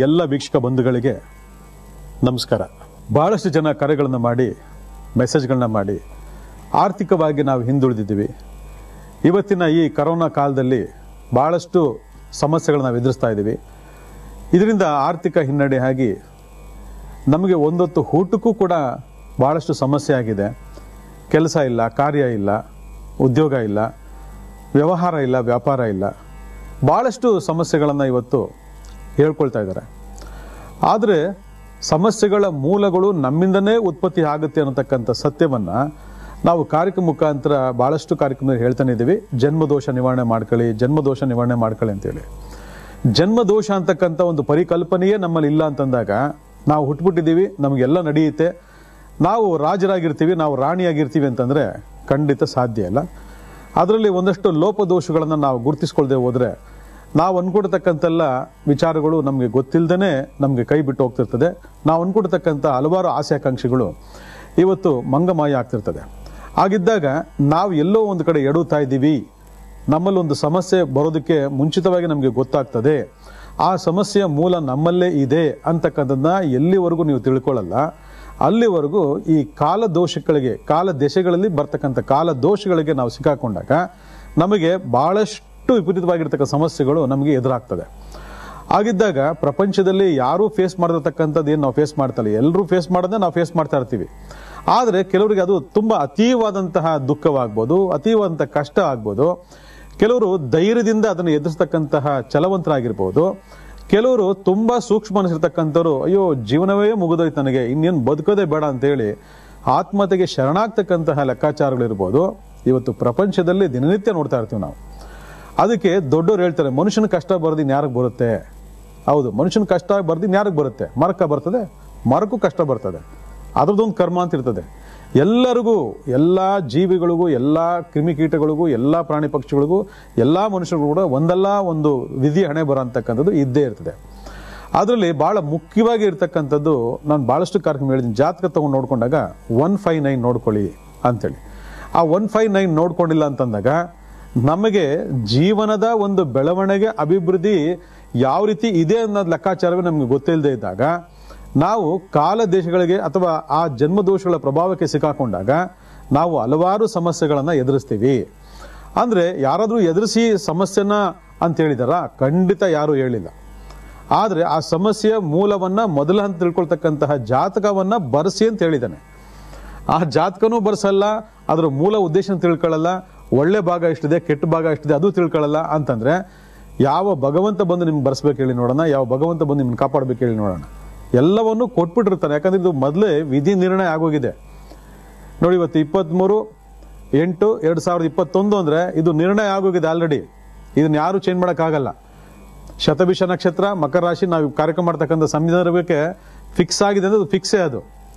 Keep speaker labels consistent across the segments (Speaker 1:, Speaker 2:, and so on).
Speaker 1: ಎಲ್ಲ ವೀಕ್ಷಕ ಬಂಧುಗಳಿಗೆ ನಮಸ್ಕಾರ. ಬಹಳಷ್ಟು ಜನ ಕರೆಗಳನ್ನು ಮಾಡಿ ಮೆಸೇಜ್ಗಳನ್ನ ಮಾಡಿ ಆರ್ಥಿಕವಾಗಿ ನಾವು ಹಿಂದುಳಿದಿದ್ದೀವಿ. ಇವತ್ತಿನ ಈ ಕರೋನಾ ಕಾಲದಲ್ಲಿ ಬಹಳಷ್ಟು ಸಮಸ್ಯೆಗಳನ್ನ ನಾವು ಎದುರಿಸ್ತಾ ಇದ್ದೀವಿ. ಇದರಿಂದ ಆರ್ಥಿಕ ಹಿನ್ನಡೆ ಆಗಿ ನಮಗೆ ಒಂದೊತ್ತು ಊಟಕ್ಕೂ ಕೂಡ ಬಹಳಷ್ಟು ಸಮಸ್ಯೆ ಆಗಿದೆ. ಕೆಲಸ ಇಲ್ಲ, ಕಾರ್ಯ ಇಲ್ಲ, ಉದ್ಯೋಗ ಇಲ್ಲ, ವ್ಯವಹಾರ ಇಲ್ಲ, ವ್ಯಾಪಾರ ಇಲ್ಲ, ಭಾಳಷ್ಟು ಸಮಸ್ಯೆಗಳನ್ನು ಇವತ್ತು ಹೇಳ್ಕೊಳ್ತಾ ಇದ್ದಾರೆ. ಆದರೆ ಸಮಸ್ಯೆಗಳ ಮೂಲಗಳು ನಮ್ಮಿಂದನೇ ಉತ್ಪತ್ತಿ ಆಗುತ್ತೆ ಅನ್ನತಕ್ಕಂಥ ಸತ್ಯವನ್ನು ನಾವು ಕಾರ್ಯಕ್ರಮ ಮುಖಾಂತರ ಭಾಳಷ್ಟು ಕಾರ್ಯಕ್ರಮದಲ್ಲಿ ಹೇಳ್ತಾನೆ ಇದ್ದೀವಿ. ಜನ್ಮದೋಷ ನಿವಾರಣೆ ಮಾಡ್ಕೊಳ್ಳಿ, ಜನ್ಮದೋಷ ನಿವಾರಣೆ ಮಾಡ್ಕೊಳ್ಳಿ ಅಂತೇಳಿ. ಜನ್ಮದೋಷ ಅಂತಕ್ಕಂಥ ಒಂದು ಪರಿಕಲ್ಪನೆಯೇ ನಮ್ಮಲ್ಲಿ ಇಲ್ಲ ಅಂತಂದಾಗ ನಾವು ಹುಟ್ಟುಬಿಟ್ಟಿದ್ದೀವಿ, ನಮಗೆಲ್ಲ ನಡೆಯುತ್ತೆ, ನಾವು ರಾಜರಾಗಿರ್ತೀವಿ, ನಾವು ರಾಣಿಯಾಗಿರ್ತೀವಿ ಅಂತಂದರೆ ಖಂಡಿತ ಸಾಧ್ಯ ಇಲ್ಲ. ಅದರಲ್ಲಿ ಒಂದಷ್ಟು ಲೋಪದೋಷಗಳನ್ನು ನಾವು ಗುರುತಿಸ್ಕೊಳ್ದೆ ಹೋದರೆ ನಾವು ಅಂದ್ಕೊಡ್ತಕ್ಕಂಥೆಲ್ಲ ವಿಚಾರಗಳು ನಮಗೆ ಗೊತ್ತಿಲ್ಲದೇ ನಮಗೆ ಕೈ ಬಿಟ್ಟು ಹೋಗ್ತಿರ್ತದೆ. ನಾವು ಅಂದ್ಕೊಡ್ತಕ್ಕಂಥ ಹಲವಾರು ಆಸೆ ಆಕಾಂಕ್ಷೆಗಳು ಇವತ್ತು ಮಂಗಮಾಯ ಆಗ್ತಿರ್ತದೆ. ಹಾಗಿದ್ದಾಗ ನಾವು ಎಲ್ಲೋ ಒಂದು ಕಡೆ ಎಡುತ್ತಾ ಇದ್ದೀವಿ, ನಮ್ಮಲ್ಲಿ ಒಂದು ಸಮಸ್ಯೆ ಬರೋದಕ್ಕೆ ಮುಂಚಿತವಾಗಿ ನಮಗೆ ಗೊತ್ತಾಗ್ತದೆ, ಆ ಸಮಸ್ಯೆಯ ಮೂಲ ನಮ್ಮಲ್ಲೇ ಇದೆ ಅಂತಕ್ಕಂಥದ್ದನ್ನ ಎಲ್ಲಿವರೆಗೂ ನೀವು ತಿಳ್ಕೊಳ್ಳಲ್ಲ, ಅಲ್ಲಿವರೆಗೂ ಈ ಕಾಲದೋಷಗಳಿಗೆ, ಕಾಲ ದೆಸೆಗಳಲ್ಲಿ ಬರ್ತಕ್ಕಂಥ ಕಾಲದೋಷಗಳಿಗೆ ನಾವು ಸಿಕ್ಕಾಕೊಂಡಾಗ ನಮಗೆ ಬಹಳಷ್ಟು ವಿಪರೀತವಾಗಿರ್ತಕ್ಕಂಥ ಸಮಸ್ಯೆಗಳು ನಮಗೆ ಎದುರಾಗ್ತದೆ. ಹಾಗಿದ್ದಾಗ ಪ್ರಪಂಚದಲ್ಲಿ ಯಾರೂ ಫೇಸ್ ಮಾಡತಕ್ಕಂಥದ್ದು ಏನು ನಾವು ಫೇಸ್ ಮಾಡ್ತಲ್ಲ, ಎಲ್ಲರೂ ಫೇಸ್ ಮಾಡೋದನ್ನ ನಾವು ಫೇಸ್ ಮಾಡ್ತಾ ಇರ್ತೀವಿ. ಆದರೆ ಕೆಲವರಿಗೆ ಅದು ತುಂಬ ಅತೀವಾದಂತಹ ದುಃಖವಾಗ್ಬೋದು, ಅತೀವಾದಂತಹ ಕಷ್ಟ ಆಗ್ಬೋದು. ಕೆಲವರು ಧೈರ್ಯದಿಂದ ಅದನ್ನು ಎದುರಿಸ್ತಕ್ಕಂತಹ ಛಲವಂತರಾಗಿರ್ಬೋದು. ಕೆಲವರು ತುಂಬ ಸೂಕ್ಷ್ಮ ಅನಿಸಿರ್ತಕ್ಕಂಥವ್ರು, ಅಯ್ಯೋ ಜೀವನವೇ ಮುಗಿದೋಯ್ತು, ನನಗೆ ಇನ್ನೇನು ಬದುಕೋದೇ ಬೇಡ ಅಂತೇಳಿ ಆತ್ಮಹತ್ಯೆಗೆ ಶರಣಾಗ್ತಕ್ಕಂತಹ ಲೆಕ್ಕಾಚಾರಗಳಿರ್ಬೋದು. ಇವತ್ತು ಪ್ರಪಂಚದಲ್ಲಿ ದಿನನಿತ್ಯ ನೋಡ್ತಾ ಇರ್ತೀವಿ ನಾವು. ಅದಕ್ಕೆ ದೊಡ್ಡವರು ಹೇಳ್ತಾರೆ, ಮನುಷ್ಯನ ಕಷ್ಟ ಬರ್ದಿನ್ ಯಾರಿಗೆ ಬರುತ್ತೆ? ಹೌದು, ಮನುಷ್ಯನ ಕಷ್ಟ ಬರ್ದಿನ್ ಯಾರಿಗೆ ಬರುತ್ತೆ? ಮರಕ್ಕೆ ಬರ್ತದೆ, ಮರಕ್ಕೂ ಕಷ್ಟ ಬರ್ತದೆ, ಅದ್ರದ್ದೊಂದು ಕರ್ಮ ಅಂತ ಇರ್ತದೆ. ಎಲ್ಲರಿಗೂ, ಎಲ್ಲ ಜೀವಿಗಳಿಗೂ, ಎಲ್ಲ ಕ್ರಿಮಿಕೀಟಗಳಿಗೂ, ಎಲ್ಲ ಪ್ರಾಣಿ ಪಕ್ಷಿಗಳಿಗೂ, ಎಲ್ಲ ಮನುಷ್ಯರಿಗೂ ಕೂಡ ಒಂದಲ್ಲ ಒಂದು ವಿಧಿ ಹಣೆ ಬರೋ ಅಂತಕ್ಕಂಥದ್ದು ಇದ್ದೇ ಇರ್ತದೆ. ಅದರಲ್ಲಿ ಬಹಳ ಮುಖ್ಯವಾಗಿ ಇರ್ತಕ್ಕಂಥದ್ದು, ನಾನು ಭಾಳಷ್ಟು ಕಾರ್ಯಕ್ರಮ ಹೇಳಿದ್ದೀನಿ, ಜಾತಕ ತಗೊಂಡು ನೋಡ್ಕೊಂಡಾಗ 159 ನೋಡ್ಕೊಳ್ಳಿ ಅಂತೇಳಿ. ಆ 159 ನೋಡ್ಕೊಂಡಿಲ್ಲ ಅಂತಂದಾಗ ನಮಗೆ ಜೀವನದ ಒಂದು ಬೆಳವಣಿಗೆ, ಅಭಿವೃದ್ಧಿ ಯಾವ ರೀತಿ ಇದೆ ಅನ್ನೋದು ಲೆಕ್ಕಾಚಾರವೇ ನಮಗೆ ಗೊತ್ತಿಲ್ಲದೆ ಇದ್ದಾಗ ನಾವು ಕಾಲ ದೇಶಗಳಿಗೆ ಅಥವಾ ಆ ಜನ್ಮದೋಷಗಳ ಪ್ರಭಾವಕ್ಕೆ ಸಿಕ್ಕಾಕೊಂಡಾಗ ನಾವು ಹಲವಾರು ಸಮಸ್ಯೆಗಳನ್ನು ಎದುರಿಸ್ತೀವಿ. ಅಂದರೆ ಯಾರಾದರೂ ಎದುರಿಸಿ ಸಮಸ್ಯೆನ ಅಂತ ಹೇಳಿದಾರ? ಖಂಡಿತ ಯಾರೂ ಹೇಳಿಲ್ಲ. ಆದರೆ ಆ ಸಮಸ್ಯೆಯ ಮೂಲವನ್ನು ಮೊದಲ ಹಂತ ತಿಳ್ಕೊಳ್ತಕ್ಕಂತಹ ಜಾತಕವನ್ನು ಬರೆಸಿ ಅಂತ ಹೇಳಿದ್ದಾನೆ. ಆ ಜಾತಕನೂ ಬರೆಸಲ್ಲ, ಅದರ ಮೂಲ ಉದ್ದೇಶ ತಿಳ್ಕೊಳ್ಳಲ್ಲ, ಒಳ್ಳೆ ಭಾಗ ಎಷ್ಟಿದೆ, ಕೆಟ್ಟ ಭಾಗ ಎಷ್ಟಿದೆ ಅದು ತಿಳ್ಕೊಳ್ಳಲ್ಲ ಅಂತಂದರೆ ಯಾವ ಭಗವಂತ ಬಂದು ನಿಮ್ಗೆ ಬರೆಸ್ಬೇಕು ಹೇಳಿ ನೋಡೋಣ, ಯಾವ ಭಗವಂತ ಬಂದು ನಿಮ್ಗೆ ಕಾಪಾಡಬೇಕು ಹೇಳಿ ನೋಡೋಣ? ಎಲ್ಲವನ್ನು ಕೊಟ್ಬಿಟ್ಟಿರ್ತಾನೆ. ಯಾಕಂದ್ರೆ ಇದು ಮೊದಲೇ ವಿಧಿ ನಿರ್ಣಯ ಆಗೋಗಿದೆ ನೋಡಿ. ಇವತ್ತು 23/8/2021 ಅಂದರೆ ಇದು ನಿರ್ಣಯ ಆಗೋಗಿದೆ ಆಲ್ರೆಡಿ. ಇದನ್ನ ಯಾರು ಚೇಂಜ್ ಮಾಡೋಕ್ಕಾಗಲ್ಲ. ಶತಭಿಷ ನಕ್ಷತ್ರ, ಮಕರ ರಾಶಿ, ನಾವು ಕಾರ್ಯಕ್ರಮ ಮಾಡ್ತಕ್ಕಂಥ ಸಂದರ್ಭಕ್ಕೆ ಫಿಕ್ಸ್ ಆಗಿದೆ ಅಂದ್ರೆ ಅದು ಫಿಕ್ಸೇ. ಅದು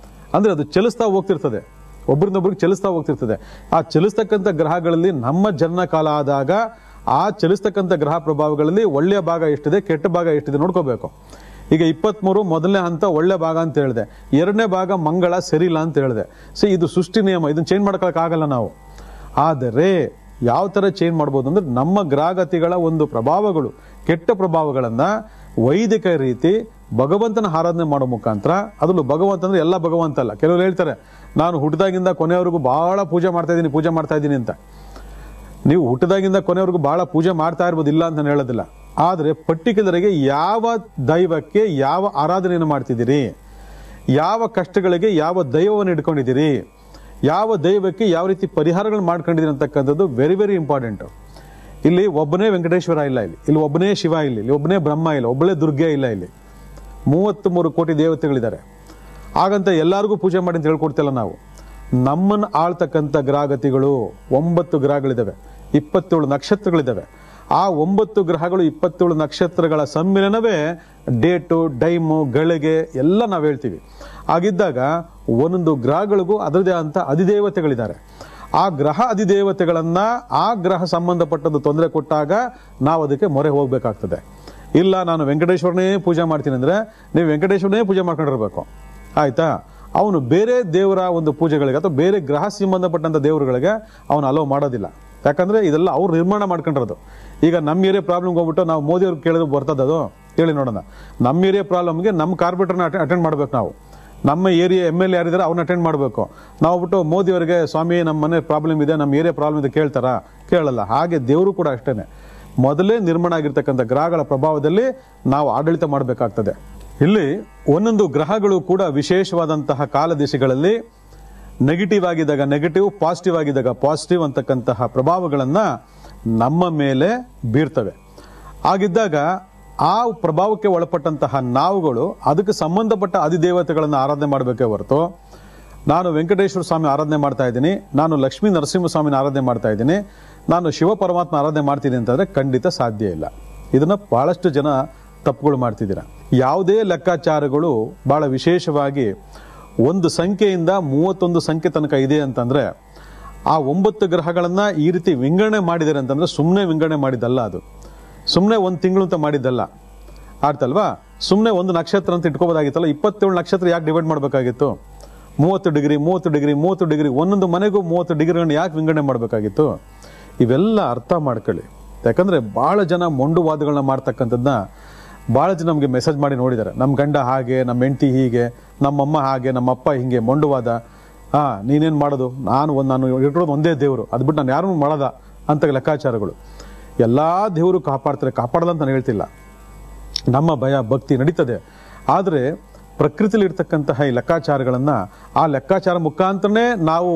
Speaker 1: ಅಂದರೆ ಅದು ಚಲಿಸ್ತಾ ಹೋಗ್ತಿರ್ತದೆ, ಒಬ್ಬರಿಂದೊಬ್ರಿಗೆ ಚಲಿಸ್ತಾ ಹೋಗ್ತಿರ್ತದೆ. ಆ ಚಲಿಸ್ತಕ್ಕಂಥ ಗ್ರಹಗಳಲ್ಲಿ ನಮ್ಮ ಜನ್ಮ ಕಾಲ ಆದಾಗ ಆ ಚಲಿಸ್ತಕ್ಕಂಥ ಗ್ರಹ ಪ್ರಭಾವಗಳಲ್ಲಿ ಒಳ್ಳೆಯ ಭಾಗ ಎಷ್ಟಿದೆ, ಕೆಟ್ಟ ಭಾಗ ಎಷ್ಟಿದೆ ನೋಡ್ಕೋಬೇಕು. ಈಗ 23 ಮೊದಲನೇ ಹಂತ ಒಳ್ಳೆ ಭಾಗ ಅಂತ ಹೇಳಿದೆ, ಎರಡನೇ ಭಾಗ ಮಂಗಳ ಸರಿ ಇಲ್ಲ ಅಂತ ಹೇಳಿದೆ. ಸೊ ಇದು ಸೃಷ್ಟಿ ನಿಯಮ, ಇದನ್ನ ಚೇಂಜ್ ಮಾಡ್ಕೊಳಕ್ಕಾಗಲ್ಲ ನಾವು. ಆದರೆ ಯಾವ ಥರ ಚೇಂಜ್ ಮಾಡ್ಬೋದು ಅಂದ್ರೆ ನಮ್ಮ ಗ್ರಹಗತಿಗಳ ಒಂದು ಪ್ರಭಾವಗಳು, ಕೆಟ್ಟ ಪ್ರಭಾವಗಳನ್ನು ವೈದಿಕ ರೀತಿ ಭಗವಂತನ ಆರಾಧನೆ ಮಾಡೋ ಮುಖಾಂತರ, ಅದರಲ್ಲೂ ಭಗವಂತ ಅಂದ್ರೆ ಎಲ್ಲ ಭಗವಂತ ಅಲ್ಲ. ಕೆಲವರು ಹೇಳ್ತಾರೆ ನಾನು ಹುಟ್ಟಿದಾಗಿಂದ ಕೊನೆಯವರೆಗೂ ಬಹಳ ಪೂಜೆ ಮಾಡ್ತಾ ಇದ್ದೀನಿ ಅಂತ. ನೀವು ಹುಟ್ಟಿದಾಗಿಂದ ಕೊನೆಯವರೆಗೂ ಬಹಳ ಪೂಜೆ ಮಾಡ್ತಾ ಇರ್ಬೋದು, ಇಲ್ಲ ಅಂತ ನಾನು ಹೇಳೋದಿಲ್ಲ. ಆದರೆ ಪರ್ಟಿಕ್ಯುಲರ್ಗೆ ಯಾವ ದೈವಕ್ಕೆ ಯಾವ ಆರಾಧನೆಯನ್ನು ಮಾಡ್ತಿದ್ದೀರಿ, ಯಾವ ಕಷ್ಟಗಳಿಗೆ ಯಾವ ದೈವವನ್ನು ಇಟ್ಕೊಂಡಿದ್ದೀರಿ, ಯಾವ ದೈವಕ್ಕೆ ಯಾವ ರೀತಿ ಪರಿಹಾರಗಳು ಮಾಡ್ಕೊಂಡಿದ್ದೀರಿ ಅಂತಕ್ಕಂಥದ್ದು ವೆರಿ ವೆರಿ ಇಂಪಾರ್ಟೆಂಟ್. ಇಲ್ಲಿ ಒಬ್ಬನೇ ವೆಂಕಟೇಶ್ವರ ಇಲ್ಲ, ಇಲ್ಲಿ ಒಬ್ಬನೇ ಶಿವ ಇಲ್ಲ, ಇಲ್ಲಿ ಒಬ್ಬನೇ ಬ್ರಹ್ಮ ಇಲ್ಲ, ಒಬ್ಬಳೇ ದುರ್ಗೆ ಇಲ್ಲ, ಇಲ್ಲಿ 33 ಕೋಟಿ ದೇವತೆಗಳಿದ್ದಾರೆ. ಹಾಗಂತ ಎಲ್ಲರಿಗೂ ಪೂಜೆ ಮಾಡಿ ಅಂತ ಹೇಳ್ಕೊಡ್ತಿಲ್ಲ ನಾವು. ನಮ್ಮನ್ನು ಆಳ್ತಕ್ಕಂಥ ಗ್ರಹಗತಿಗಳು 9 ಗ್ರಹಗಳಿದ್ದಾವೆ, 27 ನಕ್ಷತ್ರಗಳಿದ್ದಾವೆ. ಆ 9 ಗ್ರಹಗಳು 27 ನಕ್ಷತ್ರಗಳ ಸಮ್ಮಿಲನವೇ ಡೇಟು, ಟೈಮು, ಗಳಿಗೆ ಎಲ್ಲ ನಾವು ಹೇಳ್ತೀವಿ. ಹಾಗಿದ್ದಾಗ ಒಂದೊಂದು ಗ್ರಹಗಳಿಗೂ ಅದರದೇ ಅಂತ ಅಧಿದೇವತೆಗಳಿದ್ದಾರೆ. ಆ ಗ್ರಹ ಅಧಿದೇವತೆಗಳನ್ನ ಆ ಗ್ರಹ ಸಂಬಂಧಪಟ್ಟದ್ದು ತೊಂದರೆ ಕೊಟ್ಟಾಗ ನಾವು ಅದಕ್ಕೆ ಮೊರೆ ಹೋಗ್ಬೇಕಾಗ್ತದೆ. ಇಲ್ಲ ನಾನು ವೆಂಕಟೇಶ್ವರನೇ ಪೂಜೆ ಮಾಡ್ತೀನಿ ಅಂದ್ರೆ ನೀವು ವೆಂಕಟೇಶ್ವರನೇ ಪೂಜೆ ಮಾಡ್ಕೊಂಡಿರ್ಬೇಕು, ಆಯ್ತಾ? ಅವನು ಬೇರೆ ದೇವರ ಒಂದು ಪೂಜೆಗಳಿಗೆ ಅಥವಾ ಬೇರೆ ಗ್ರಹ ಸಂಬಂಧಪಟ್ಟಂತ ದೇವರುಗಳಿಗೆ ಅವನು ಅಲೋ ಮಾಡೋದಿಲ್ಲ. ಯಾಕಂದ್ರೆ ಇದೆಲ್ಲ ಅವ್ರು ನಿರ್ಮಾಣ ಮಾಡ್ಕೊಂಡಿರೋದು. ಈಗ ನಮ್ಮ ಏರಿಯಾ ಪ್ರಾಬ್ಲಮ್ ಹೋಗ್ಬಿಟ್ಟು ನಾವು ಮೋದಿ ಅವ್ರಿಗೆ ಕೇಳಿದ್ರು ಬರ್ತದೆ, ಅದು ಹೇಳಿ ನೋಡೋಣ. ನಮ್ಮ ಏರಿಯಾ ಪ್ರಾಬ್ಲಮ್ಗೆ ನಮ್ಮ ಕಾರ್ಪೊರೇಟರ್ನ ಅಟೆಂಡ್ ಮಾಡ್ಬೇಕು ನಾವು. ನಮ್ಮ ಏರಿಯಾ MLA ಯಾರಿದ್ದಾರೆ ಅವ್ರನ್ನ ಅಟೆಂಡ್ ಮಾಡಬೇಕು. ನಾವು ಬಿಟ್ಟು ಮೋದಿ ಅವರಿಗೆ ಸ್ವಾಮಿ ನಮ್ಮ ಮನೆ ಪ್ರಾಬ್ಲಮ್ ಇದೆ, ನಮ್ಮ ಏರಿಯಾ ಪ್ರಾಬ್ಲಮ್ ಇದೆ ಕೇಳ್ತಾರಾ? ಕೇಳಲ್ಲ. ಹಾಗೆ ದೇವರು ಕೂಡ ಅಷ್ಟೇನೆ, ಮೊದಲೇ ನಿರ್ಮಾಣ ಆಗಿರ್ತಕ್ಕಂಥ ಗ್ರಹಗಳ ಪ್ರಭಾವದಲ್ಲಿ ನಾವು ಆಡಳಿತ ಮಾಡಬೇಕಾಗ್ತದೆ. ಇಲ್ಲಿ ಒಂದೊಂದು ಗ್ರಹಗಳು ಕೂಡ ವಿಶೇಷವಾದಂತಹ ಕಾಲದೇಶಗಳಲ್ಲಿ ನೆಗೆಟಿವ್ ಆಗಿದ್ದಾಗ ನೆಗೆಟಿವ್, ಪಾಸಿಟಿವ್ ಆಗಿದ್ದಾಗ ಪಾಸಿಟಿವ್ ಅಂತಕ್ಕಂತಹ ಪ್ರಭಾವಗಳನ್ನ ನಮ್ಮ ಮೇಲೆ ಬೀರ್ತವೆ. ಆಗಿದ್ದಾಗ ಆ ಪ್ರಭಾವಕ್ಕೆ ಒಳಪಟ್ಟಂತಹ ನಾವುಗಳು ಅದಕ್ಕೆ ಸಂಬಂಧಪಟ್ಟ ಅಧಿದೇವತೆಗಳನ್ನು ಆರಾಧನೆ ಮಾಡಬೇಕೇ ಹೊರತು ನಾನು ವೆಂಕಟೇಶ್ವರ ಸ್ವಾಮಿ ಆರಾಧನೆ ಮಾಡ್ತಾ ಇದ್ದೀನಿ, ನಾನು ಲಕ್ಷ್ಮೀ ನರಸಿಂಹಸ್ವಾಮಿನ ಆರಾಧನೆ ಮಾಡ್ತಾ ಇದ್ದೀನಿ, ನಾನು ಶಿವ ಪರಮಾತ್ಮ ಆರಾಧನೆ ಮಾಡ್ತೀನಿ ಅಂತಂದ್ರೆ ಖಂಡಿತ ಸಾಧ್ಯ ಇಲ್ಲ. ಇದನ್ನ ಬಹಳಷ್ಟು ಜನ ತಪ್ಪುಗಳು ಮಾಡ್ತಿದ್ದೀರಾ. ಯಾವುದೇ ಲೆಕ್ಕಾಚಾರಗಳು ಬಹಳ ವಿಶೇಷವಾಗಿ ಒಂದು ಸಂಖ್ಯೆಯಿಂದ 31 ಸಂಖ್ಯೆ ತನಕ ಇದೆ ಅಂತಂದ್ರೆ ಆ 9 ಗ್ರಹಗಳನ್ನ ಈ ರೀತಿ ವಿಂಗಡಣೆ ಮಾಡಿದ್ದಾರೆ ಅಂತಂದ್ರೆ ಸುಮ್ಮನೆ ವಿಂಗಡಣೆ ಮಾಡಿದ್ದಲ್ಲ, ಅದು ಸುಮ್ಮನೆ ಒಂದು ತಿಂಗಳು ಅಂತ ಮಾಡಿದ್ದಲ್ಲ. ಆಡ್ತಲ್ವಾ? ಸುಮ್ಮನೆ ಒಂದು ನಕ್ಷತ್ರ ಅಂತ ಇಟ್ಕೋಬೋದಾಗಿತ್ತಲ್ಲ. 27 ನಕ್ಷತ್ರ ಯಾಕೆ ಡಿವೈಡ್ ಮಾಡಬೇಕಾಗಿತ್ತು? 30 ಡಿಗ್ರಿ 30 ಡಿಗ್ರಿ 30 ಡಿಗ್ರಿ, ಒಂದೊಂದು ಮನೆಗೂ 30 ಡಿಗ್ರಿಗಳನ್ನ ಯಾಕೆ ವಿಂಗಡಣೆ ಮಾಡಬೇಕಾಗಿತ್ತು? ಇವೆಲ್ಲ ಅರ್ಥ ಮಾಡ್ಕೊಳ್ಳಿ. ಯಾಕಂದ್ರೆ ಬಹಳ ಜನ ಮೊಂಡುವಾದಗಳನ್ನ ಮಾಡ್ತಕ್ಕಂಥದ್ದನ್ನ ಬಹಳ ಜನ ನಮಗೆ ಮೆಸೇಜ್ ಮಾಡಿ ನೋಡಿದ್ದಾರೆ. ನಮ್ಮ ಗಂಡ ಹಾಗೆ, ನಮ್ಮ ಹೆಂಡತಿ ಹೀಗೆ, ನಮ್ಮಮ್ಮ ಹಾಗೆ, ನಮ್ಮಪ್ಪ ಹಿಂಗೆ, ಮೊಂಡುವಾದ. ನೀನೇನ್ ಮಾಡೋದು, ನಾನು ಇರೋದು ಒಂದೇ ದೇವರು, ಅದು ಬಿಟ್ಟು ನಾನು ಯಾರನ್ನೂ ಮಾಡದ ಅಂತ ಲೆಕ್ಕಾಚಾರಗಳು. ಎಲ್ಲಾ ದೇವರು ಕಾಪಾಡ್ತಾರೆ, ಕಾಪಾಡಲ್ಲ ಅಂತ ನಾನು ಹೇಳ್ತಿಲ್ಲ. ನಮ್ಮ ಭಯ ಭಕ್ತಿ ನಡೀತದೆ. ಆದರೆ ಪ್ರಕೃತಿಲಿ ಇರ್ತಕ್ಕಂತಹ ಈ ಲೆಕ್ಕಾಚಾರಗಳನ್ನ ಆ ಲೆಕ್ಕಾಚಾರ ಮುಖಾಂತರನೇ ನಾವು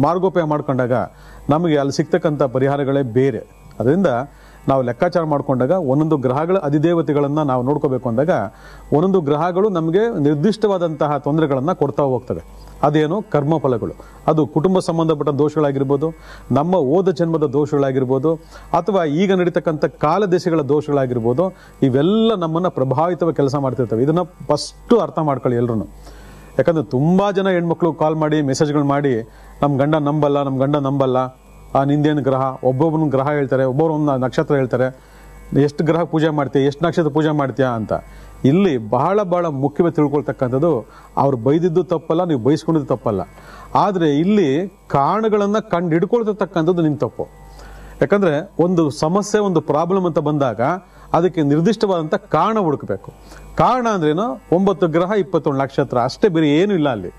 Speaker 1: ಮಾರ್ಗೋಪಾಯ ಮಾಡ್ಕೊಂಡಾಗ ನಮಗೆ ಅಲ್ಲಿ ಸಿಗ್ತಕ್ಕಂಥ ಪರಿಹಾರಗಳೇ ಬೇರೆ. ಅದರಿಂದ ನಾವು ಲೆಕ್ಕಾಚಾರ ಮಾಡ್ಕೊಂಡಾಗ ಒಂದೊಂದು ಗ್ರಹಗಳ ಅಧಿದೇವತೆಗಳನ್ನ ನಾವು ನೋಡ್ಕೋಬೇಕು ಅಂದಾಗ ಒಂದೊಂದು ಗ್ರಹಗಳು ನಮಗೆ ನಿರ್ದಿಷ್ಟವಾದಂತಹ ತೊಂದರೆಗಳನ್ನ ಕೊಡ್ತಾ ಹೋಗ್ತವೆ. ಅದೇನು? ಕರ್ಮ ಫಲಗಳು. ಅದು ಕುಟುಂಬ ಸಂಬಂಧಪಟ್ಟ ದೋಷಗಳಾಗಿರ್ಬೋದು, ನಮ್ಮ ಓದ ಜನ್ಮದ ದೋಷಗಳಾಗಿರ್ಬೋದು, ಅಥವಾ ಈಗ ನಡೀತಕ್ಕಂಥ ಕಾಲದೇಶಗಳ ದೋಷಗಳಾಗಿರ್ಬೋದು. ಇವೆಲ್ಲ ನಮ್ಮನ್ನ ಪ್ರಭಾವಿತವಾಗಿ ಕೆಲಸ ಮಾಡ್ತಿರ್ತವೆ. ಇದನ್ನ ಫಸ್ಟ್ ಅರ್ಥ ಮಾಡ್ಕೊಳ್ಳಿ ಎಲ್ರು. ಯಾಕಂದ್ರೆ ತುಂಬಾ ಜನ ಹೆಣ್ಮಕ್ಳು ಕಾಲ್ ಮಾಡಿ ಮೆಸೇಜ್ಗಳು ಮಾಡಿ ನಮ್ಮ ಗಂಡ ನಂಬಲ್ಲ, ನಿಂದೇನು ಗ್ರಹ, ಒಬ್ಬೊಬ್ಬನ ಗ್ರಹ ಹೇಳ್ತಾರೆ, ಒಬ್ಬೊಬ್ಬರು ನಕ್ಷತ್ರ ಹೇಳ್ತಾರೆ, ಎಷ್ಟು ಗ್ರಹ ಪೂಜೆ ಮಾಡ್ತೀಯ, ಎಷ್ಟು ನಕ್ಷತ್ರ ಪೂಜೆ ಮಾಡ್ತೀಯಾ ಅಂತ. ಇಲ್ಲಿ ಬಹಳ ಬಹಳ ಮುಖ್ಯವಾಗಿ ತಿಳ್ಕೊಳ್ತಕ್ಕಂಥದ್ದು, ಅವ್ರು ಬೈದಿದ್ದು ತಪ್ಪಲ್ಲ, ನೀವು ಬೈಸ್ಕೊಂಡಿದ್ದು ತಪ್ಪಲ್ಲ. ಆದ್ರೆ ಇಲ್ಲಿ ಕಾರಣಗಳನ್ನ ಕಂಡು ಹಿಡ್ಕೊಳ್ತಕ್ಕಂಥದ್ದು ನಿಮ್ ತಪ್ಪು. ಯಾಕಂದ್ರೆ ಒಂದು ಸಮಸ್ಯೆ, ಒಂದು ಪ್ರಾಬ್ಲಮ್ ಅಂತ ಬಂದಾಗ ಅದಕ್ಕೆ ನಿರ್ದಿಷ್ಟವಾದಂತ ಕಾರಣ ಹುಡುಕಬೇಕು. ಕಾರಣ ಅಂದ್ರೇನು? 9 ಗ್ರಹ 27 ನಕ್ಷತ್ರ ಅಷ್ಟೇ, ಬೇರೆ ಏನು ಇಲ್ಲ ಅಲ್ಲಿ.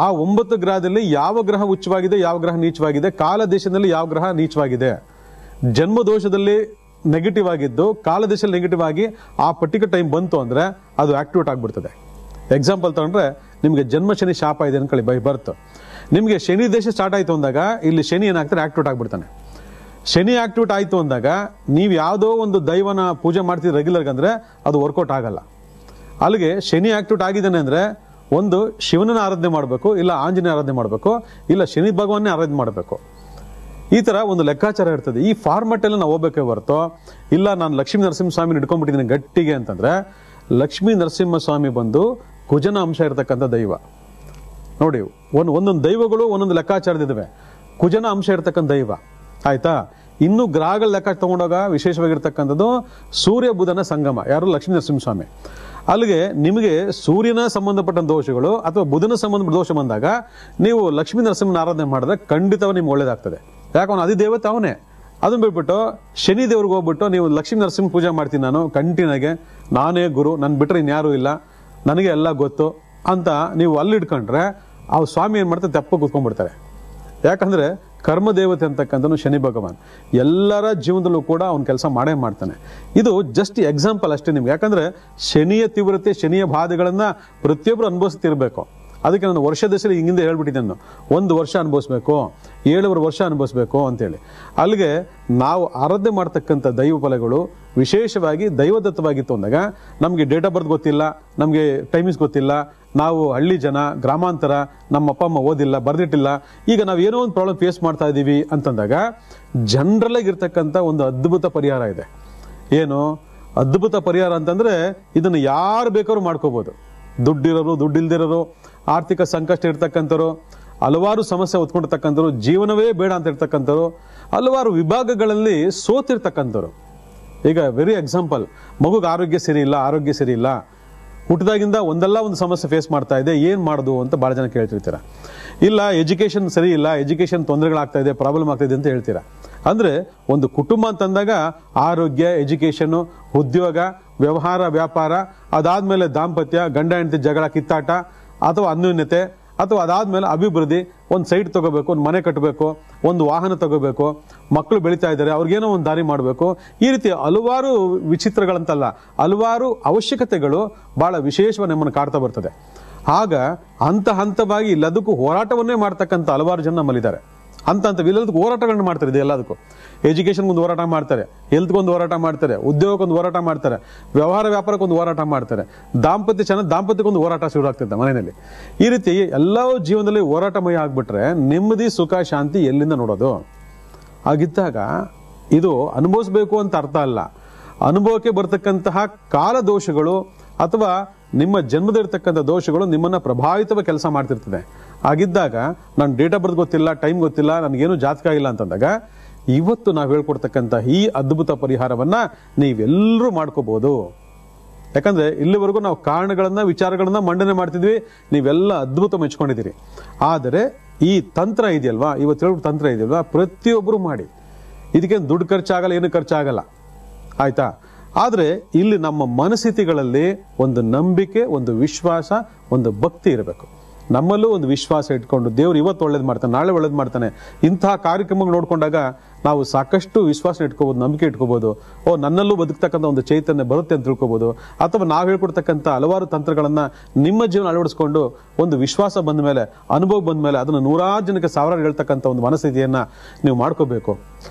Speaker 1: ಆ 9 ಗ್ರಹದಲ್ಲಿ ಯಾವ ಗ್ರಹ ಉಚ್ಚವಾಗಿದೆ, ಯಾವ ಗ್ರಹ ನೀಚವಾಗಿದೆ, ಕಾಲ ದೇಶದಲ್ಲಿ ಯಾವ ಗ್ರಹ ನೀಚವಾಗಿದೆ, ಜನ್ಮ ದೋಷದಲ್ಲಿ ನೆಗೆಟಿವ್ ಆಗಿದ್ದು ಕಾಲದೇಶದಲ್ಲಿ ನೆಗೆಟಿವ್ ಆಗಿ ಆ ಪರ್ಟಿಕ್ಯುಲರ್ ಟೈಮ್ ಬಂತು ಅಂದ್ರೆ ಅದು ಆಕ್ಟಿವೇಟ್ ಆಗ್ಬಿಡ್ತದೆ. ಎಕ್ಸಾಂಪಲ್ ತಗೊಂಡ್ರೆ ನಿಮ್ಗೆ ಜನ್ಮ ಶನಿ ಶಾಪ ಇದೆ ಅನ್ಕೊಳ್ಳಿ, ಬೈ ಬರ್ತ್. ನಿಮ್ಗೆ ಶನಿ ದೇಶ ಸ್ಟಾರ್ಟ್ ಆಯ್ತು ಅಂದಾಗ ಇಲ್ಲಿ ಶನಿ ಏನಾಗ್ತಾರೆ? ಆಕ್ಟಿವೇಟ್ ಆಗ್ಬಿಡ್ತಾನೆ. ಶನಿ ಆಕ್ಟಿವೇಟ್ ಆಯ್ತು ಅಂದಾಗ ನೀವು ಯಾವುದೋ ಒಂದು ದೈವನ ಪೂಜೆ ಮಾಡ್ತೀರಿ ರೆಗ್ಯುಲರ್ ಅಂದ್ರೆ ಅದು ವರ್ಕೌಟ್ ಆಗಲ್ಲ. ಅಲ್ಲಿಗೆ ಶನಿ ಆಕ್ಟಿವೇಟ್ ಆಗಿದ್ದಾನೆ ಅಂದ್ರೆ ಒಂದು ಶಿವನನ್ನ ಆರಾಧನೆ ಮಾಡಬೇಕು, ಇಲ್ಲ ಆಂಜನೇಯ ಆರಾಧನೆ ಮಾಡಬೇಕು, ಇಲ್ಲ ಶನಿ ಭಗವಾನ್ನೇ ಆರಾಧನೆ ಮಾಡಬೇಕು. ಈ ತರ ಒಂದು ಲೆಕ್ಕಾಚಾರ ಇರ್ತದೆ. ಈ ಫಾರ್ಮೆಟ್ ಎಲ್ಲ ನಾವು ಹೋಗ್ಬೇಕೇ ಹೊರತು ಇಲ್ಲ ನಾನು ಲಕ್ಷ್ಮೀ ನರಸಿಂಹಸ್ವಾಮಿ ಹಿಡ್ಕೊಂಡ್ಬಿಟ್ಟಿದ್ದೀನಿ ಗಟ್ಟಿಗೆ ಅಂತಂದ್ರೆ, ಲಕ್ಷ್ಮೀ ನರಸಿಂಹಸ್ವಾಮಿ ಬಂದು ಕುಜನ ಅಂಶ ಇರತಕ್ಕಂಥ ದೈವ. ನೋಡಿ, ಒಂದೊಂದು ದೈವಗಳು ಒಂದೊಂದು ಲೆಕ್ಕಾಚಾರದಿದ್ದಾವೆ. ಕುಜನ ಅಂಶ ಇರತಕ್ಕಂಥ ದೈವ, ಆಯ್ತಾ? ಇನ್ನು ಗ್ರಹಗಳ ಲೆಕ್ಕ ತಗೊಂಡಾಗ ವಿಶೇಷವಾಗಿರ್ತಕ್ಕಂಥದ್ದು ಸೂರ್ಯ ಬುಧನ ಸಂಗಮ, ಯಾರು? ಲಕ್ಷ್ಮೀ ನರಸಿಂಹಸ್ವಾಮಿ. ಅಲ್ಲಿಗೆ ನಿಮಗೆ ಸೂರ್ಯನ ಸಂಬಂಧಪಟ್ಟ ದೋಷಗಳು ಅಥವಾ ಬುಧನ ಸಂಬಂಧಪಟ್ಟ ದೋಷ ಬಂದಾಗ ನೀವು ಲಕ್ಷ್ಮೀ ನರಸಿಂಹನ ಆರಾಧನೆ ಮಾಡಿದ್ರೆ ಖಂಡಿತವಾಗಿ ನಿಮ್ಗೆ ಒಳ್ಳೇದಾಗ್ತದೆ. ಯಾಕೆ? ಅವನು ಅಧಿದೇವತೆ ಅವನೇ. ಅದನ್ನ ಬಿಟ್ಬಿಟ್ಟು ಶನಿ ದೇವ್ರಿಗೆ ಹೋಗ್ಬಿಟ್ಟು ನೀವು ಲಕ್ಷ್ಮೀ ನರಸಿಂಹ ಪೂಜೆ ಮಾಡ್ತೀನಿ ನಾನು ಕಂಟಿನ್ಯೂಗೆ, ನಾನೇ ಗುರು, ನನ್ ಬಿಟ್ರೆ ಇನ್ಯಾರು ಇಲ್ಲ, ನನಗೆ ಎಲ್ಲ ಗೊತ್ತು ಅಂತ ನೀವು ಅಲ್ಲಿ ಇಟ್ಕೊಂಡ್ರೆ ಆ ಸ್ವಾಮಿ ಏನ್ ಮಾಡ್ತಾರೆ? ತೆಪ್ಪ ಕೂತ್ಕೊಂಡ್ಬಿಡ್ತಾರೆ. ಯಾಕಂದ್ರೆ ಕರ್ಮ ದೇವತೆ ಅಂತಕ್ಕಂಥನು ಶನಿ ಭಗವಾನ್. ಎಲ್ಲರ ಜೀವನದಲ್ಲೂ ಕೂಡ ಅವ್ನ ಕೆಲಸ ಮಾಡೇ ಮಾಡ್ತಾನೆ. ಇದು ಜಸ್ಟ್ ಎಕ್ಸಾಂಪಲ್ ಅಷ್ಟೇ ನಿಮ್ಗೆ. ಯಾಕಂದ್ರೆ ಶನಿಯ ತೀವ್ರತೆ, ಶನಿಯ ಬಾಧೆಗಳನ್ನ ಪ್ರತಿಯೊಬ್ಬರು ಅನುಭವಿಸ್ತಿರ್ಬೇಕು. ಅದಕ್ಕೆ ನಾನು ವರ್ಷ ದಶಲಿ ಹಿಂದೆ ಹೇಳ್ಬಿಟ್ಟಿದ್ದೆ, ನಾನು 1 ವರ್ಷ ಅನುಭವಿಸ್ಬೇಕು, 7 ವರ್ಷ ಅನುಭವಿಸ್ಬೇಕು ಅಂತೇಳಿ. ಅಲ್ಲಿಗೆ ನಾವು ಆರಾಧನೆ ಮಾಡ್ತಕ್ಕಂಥ ದೈವ ಫಲಗಳು ವಿಶೇಷವಾಗಿ ದೈವದತ್ತವಾಗಿತ್ತು ಅಂದಾಗ ನಮ್ಗೆ ಡೇಟ್ ಆಫ್ ಬರ್ತ್ ಗೊತ್ತಿಲ್ಲ, ನಮ್ಗೆ ಟೈಮಿಂಗ್ಸ್ ಗೊತ್ತಿಲ್ಲ, ನಾವು ಹಳ್ಳಿ ಜನ, ಗ್ರಾಮಾಂತರ, ನಮ್ಮ ಅಪ್ಪ ಅಮ್ಮ ಓದಿಲ್ಲ, ಬರ್ದಿಟ್ಟಿಲ್ಲ, ಈಗ ನಾವು ಏನೋ ಒಂದು ಪ್ರಾಬ್ಲಮ್ ಫೇಸ್ ಮಾಡ್ತಾ ಇದೀವಿ ಅಂತಂದಾಗ ಜನರಲ್ ಆಗಿರ್ತಕ್ಕಂಥ ಒಂದು ಅದ್ಭುತ ಪರಿಹಾರ ಇದೆ. ಏನು ಅದ್ಭುತ ಪರಿಹಾರ ಅಂತಂದ್ರೆ ಇದನ್ನ ಯಾರು ಬೇಕಾದ್ರೂ ಮಾಡ್ಕೋಬಹುದು. ದುಡ್ಡಿರೋರು, ದುಡ್ಡಿಲ್ದಿರೋರು, ಆರ್ಥಿಕ ಸಂಕಷ್ಟ ಇರ್ತಕ್ಕಂಥವ್ರು, ಹಲವಾರು ಸಮಸ್ಯೆ ಹೊತ್ಕೊಂಡಿರ್ತಕ್ಕಂಥವ್ರು, ಜೀವನವೇ ಬೇಡ ಅಂತ ಇರ್ತಕ್ಕಂಥವ್ರು, ಹಲವಾರು ವಿಭಾಗಗಳಲ್ಲಿ ಸೋತಿರ್ತಕ್ಕಂಥವ್ರು. ಈಗ ವೆರಿ ಎಕ್ಸಾಂಪಲ್, ಮಗುಗೆ ಆರೋಗ್ಯ ಸರಿ ಇಲ್ಲ, ಹುಟ್ಟಿದಾಗಿಂದ ಒಂದಲ್ಲ ಒಂದು ಸಮಸ್ಯೆ ಫೇಸ್ ಮಾಡ್ತಾ ಇದೆ, ಏನ್ ಮಾಡೋದು ಅಂತ ಬಹಳ ಜನ ಕೇಳ್ತಿರ್ತೀರ. ಇಲ್ಲ ಎಜುಕೇಶನ್ ಸರಿ ಇಲ್ಲ, ಎಜುಕೇಶನ್ ತೊಂದರೆಗಳಾಗ್ತಾ ಇದೆ, ಪ್ರಾಬ್ಲಮ್ ಆಗ್ತಾ ಇದೆ ಅಂತ ಹೇಳ್ತೀರಾ. ಅಂದ್ರೆ ಒಂದು ಕುಟುಂಬ ಅಂತಂದಾಗ ಆರೋಗ್ಯ, ಎಜುಕೇಶನ್, ಉದ್ಯೋಗ, ವ್ಯವಹಾರ, ವ್ಯಾಪಾರ, ಅದಾದ್ಮೇಲೆ ದಾಂಪತ್ಯ, ಗಂಡ ಹೆಂಡತಿ ಜಗಳ, ಕಿತ್ತಾಟ ಅಥವಾ ಅನ್ಯೋನ್ಯತೆ, ಅಥವಾ ಅದಾದ್ಮೇಲೆ ಅಭಿವೃದ್ಧಿ, ಒಂದು ಸೈಟ್ ತಗೋಬೇಕು, ಒಂದು ಮನೆ ಕಟ್ಟಬೇಕು, ಒಂದು ವಾಹನ ತಗೋಬೇಕು, ಮಕ್ಕಳು ಬೆಳೀತಾ ಇದ್ದಾರೆ, ಅವ್ರಿಗೇನೋ ಒಂದು ದಾರಿ ಮಾಡಬೇಕು. ಈ ರೀತಿ ಹಲವಾರು ವಿಚಿತ್ರಗಳಂತಲ್ಲ, ಹಲವಾರು ಅವಶ್ಯಕತೆಗಳು ಬಹಳ ವಿಶೇಷವಾಗಿ ನಮ್ಮನ್ನು ಕಾಡ್ತಾ ಬರ್ತದೆ. ಆಗ ಹಂತವಾಗಿ ಇಲ್ಲದಕ್ಕೂ ಹೋರಾಟವನ್ನೇ ಮಾಡ್ತಕ್ಕಂಥ ಹಲವಾರು ಜನ ನಮ್ಮಲ್ಲಿದ್ದಾರೆ. ಇಲ್ಲದಕ್ಕೂ ಹೋರಾಟಗಳನ್ನ ಮಾಡ್ತಾರೆ. ಇದು ಎಲ್ಲದಕ್ಕೂ ಎಜುಕೇಶನ್ಗೊಂದು ಹೋರಾಟ ಮಾಡ್ತಾರೆ, ಹೆಲ್ತ್ಗೊಂದು ಹೋರಾಟ ಮಾಡ್ತಾರೆ, ಉದ್ಯೋಗಕ್ಕೊಂದು ಹೋರಾಟ ಮಾಡ್ತಾರೆ, ವ್ಯವಹಾರ ವ್ಯಾಪಾರಕ್ಕೊಂದು ಹೋರಾಟ ಮಾಡ್ತಾರೆ, ದಾಂಪತ್ಯಕ್ಕೊಂದು ಹೋರಾಟ ಶುರು ಆಗ್ತದೆ ಮನೆಯಲ್ಲಿ. ಈ ರೀತಿ ಎಲ್ಲವೂ ಜೀವನದಲ್ಲಿ ಹೋರಾಟಮಯ ಆಗ್ಬಿಟ್ರೆ ನೆಮ್ಮದಿ, ಸುಖ, ಶಾಂತಿ ಎಲ್ಲಿಂದ ನೋಡೋದು? ಆಗಿದ್ದಾಗ ಇದು ಅನುಭವಿಸ್ಬೇಕು ಅಂತ ಅರ್ಥ ಅಲ್ಲ. ಅನುಭವಕ್ಕೆ ಬರ್ತಕ್ಕಂತಹ ಕಾಲ ದೋಷಗಳು ಅಥವಾ ನಿಮ್ಮ ಜನ್ಮದಲ್ಲಿರ್ತಕ್ಕಂಥ ದೋಷಗಳು ನಿಮ್ಮನ್ನ ಪ್ರಭಾವಿತವಾಗಿ ಕೆಲಸ ಮಾಡ್ತಿರ್ತದೆ. ಆಗಿದ್ದಾಗ ನಾನು ಡೇಟ್ ಆಫ್ ಬರ್ತ್ ಗೊತ್ತಿಲ್ಲ, ಟೈಮ್ ಗೊತ್ತಿಲ್ಲ, ನನಗೇನು ಜಾತಕ ಇಲ್ಲ ಅಂತಂದಾಗ ಇವತ್ತು ನಾವು ಹೇಳ್ಕೊಡ್ತಕ್ಕಂಥ ಈ ಅದ್ಭುತ ಪರಿಹಾರವನ್ನ ನೀವೆಲ್ಲರೂ ಮಾಡ್ಕೋಬಹುದು. ಯಾಕಂದ್ರೆ ಇಲ್ಲಿವರೆಗೂ ನಾವು ಕಾರಣಗಳನ್ನ, ವಿಚಾರಗಳನ್ನ ಮಂಡನೆ ಮಾಡ್ತಿದ್ವಿ, ನೀವೆಲ್ಲ ಅದ್ಭುತ ಮೆಚ್ಕೊಂಡಿದ್ದೀರಿ. ಆದರೆ ಈ ತಂತ್ರ ಇದೆಯಲ್ವಾ, ಇವತ್ತು ಹೇಳೋ ತಂತ್ರ ಇದೆಯಲ್ವಾ, ಪ್ರತಿಯೊಬ್ಬರು ಮಾಡಿ. ಇದಕ್ಕೆ ದುಡ್ಡು ಖರ್ಚಾಗಲ್ಲ, ಏನು ಖರ್ಚಾಗಲ್ಲ, ಆಯ್ತಾ? ಆದ್ರೆ ಇಲ್ಲಿ ನಮ್ಮ ಮನಸ್ಥಿತಿಗಳಲ್ಲಿ ಒಂದು ನಂಬಿಕೆ, ಒಂದು ವಿಶ್ವಾಸ, ಒಂದು ಭಕ್ತಿ ಇರಬೇಕು. ನಮ್ಮಲ್ಲೂ ಒಂದು ವಿಶ್ವಾಸ ಇಟ್ಕೊಂಡು ದೇವ್ರು ಇವತ್ತು ಒಳ್ಳೇದು ಮಾಡ್ತಾನೆ, ನಾಳೆ ಒಳ್ಳೇದು ಮಾಡ್ತಾನೆ, ಇಂತಹ ಕಾರ್ಯಕ್ರಮಗಳು ನೋಡ್ಕೊಂಡಾಗ ನಾವು ಸಾಕಷ್ಟು ವಿಶ್ವಾಸ ಇಟ್ಕೋಬಹುದು, ನಂಬಿಕೆ ಇಟ್ಕೋಬಹುದು. ನನ್ನಲ್ಲೂ ಬದುಕ್ತಕ್ಕಂಥ ಒಂದು ಚೈತನ್ಯ ಬರುತ್ತೆ ಅಂತ ತಿಳ್ಕೋಬಹುದು. ಅಥವಾ ನಾವು ಹೇಳ್ಕೊಡ್ತಕ್ಕಂಥ ಹಲವಾರು ತಂತ್ರಗಳನ್ನ ನಿಮ್ಮ ಜೀವನ ಅಳವಡಿಸ್ಕೊಂಡು ಒಂದು ವಿಶ್ವಾಸ ಬಂದ ಮೇಲೆ, ಅನುಭವ ಬಂದ ಮೇಲೆ ಅದನ್ನು ನೂರಾರು ಜನಕ್ಕೆ ಸಾವಿರಾರು ಹೇಳ್ತಕ್ಕಂಥ ಒಂದು ಮನಸ್ಥಿತಿಯನ್ನ ನೀವು ಮಾಡ್ಕೋಬೇಕು.